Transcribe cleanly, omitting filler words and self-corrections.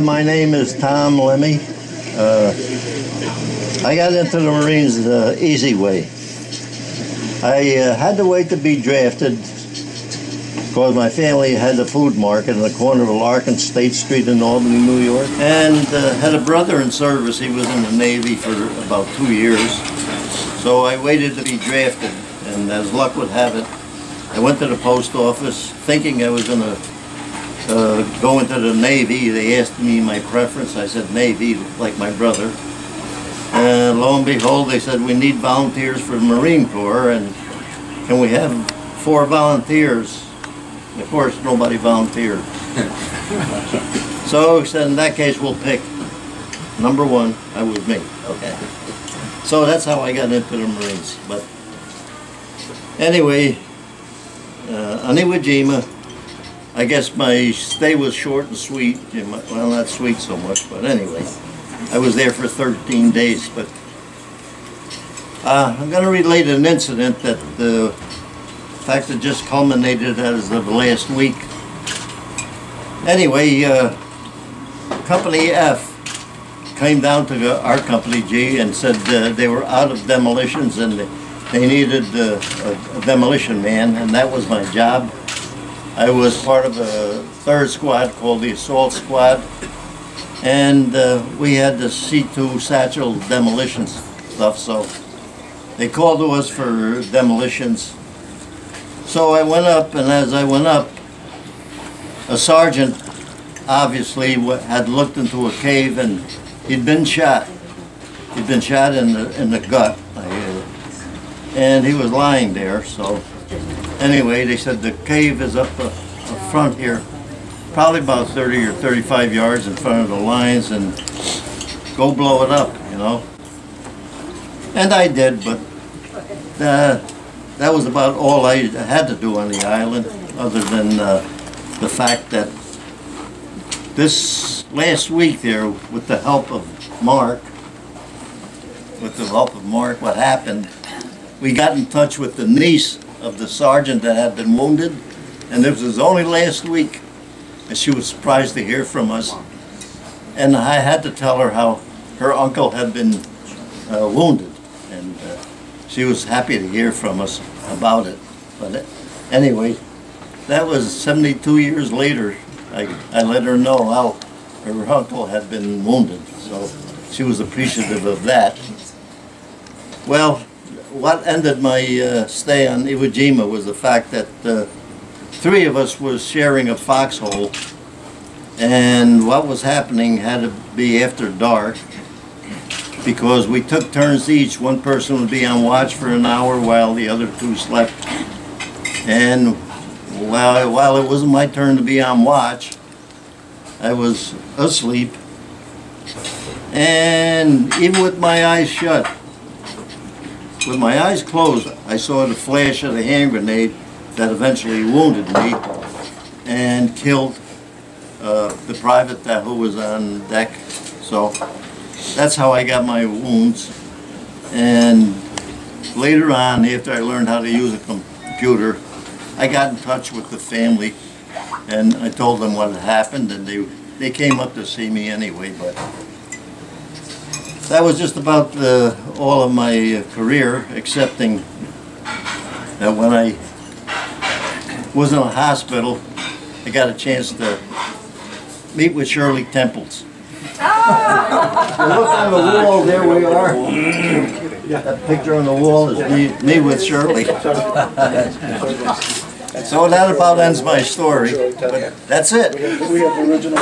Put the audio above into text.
My name is Tom Lemme. I got into the Marines the easy way. I had to wait to be drafted because my family had a food market in the corner of Larkin State Street in Albany, New York, and had a brother in service. He was in the Navy for about 2 years. So I waited to be drafted, and as luck would have it, I went to the post office thinking I was going to go into the Navy. They asked me my preference. I said Navy, like my brother. And lo and behold, they said, we need volunteers for the Marine Corps, and can we have 4 volunteers? Of course, nobody volunteered. So he said, in that case, we'll pick number 1. That was me. Okay. So that's how I got into the Marines. But anyway, on Iwo Jima, I guess my stay was short and sweet. Well, not sweet so much, but anyway, I was there for 13 days. But I'm going to relate an incident that, in fact, it just culminated as of last week. Anyway, Company F came down to our Company G and said they were out of demolitions and they needed a demolition man, and that was my job. I was part of a 3rd squad called the Assault Squad, and we had the C2 satchel demolition stuff, so they called to us for demolitions. So I went up, and as I went up, a sergeant obviously had looked into a cave, and he'd been shot. He'd been shot in the gut, and he was lying there. So anyway, they said the cave is up front here, probably about 30 or 35 yards in front of the lines, and go blow it up, you know. And I did, but that was about all I had to do on the island, other than the fact that this last week there, with the help of Mark, what happened, we got in touch with the niece of the sergeant that had been wounded, and this was only last week, and she was surprised to hear from us. And I had to tell her how her uncle had been wounded, and she was happy to hear from us about it. But anyway, that was 72 years later. I let her know how her uncle had been wounded, so she was appreciative of that. Well, what ended my stay on Iwo Jima was the fact that 3 of us was sharing a foxhole, and what was happening had to be after dark, because we took turns each. One person would be on watch for an hour while the other 2 slept. And while it wasn't my turn to be on watch, I was asleep, and even with my eyes shut, with my eyes closed, I saw the flash of the hand grenade that eventually wounded me and killed the private who was on deck. So that's how I got my wounds. And later on, after I learned how to use a computer, I got in touch with the family, and I told them what had happened, and they came up to see me anyway. But that was just about all of my career, excepting that when I was in a hospital, I got a chance to meet with Shirley Temples. You look on the wall, there we are. That picture on the wall is me with Shirley. So that about ends my story, but that's it. We have the original.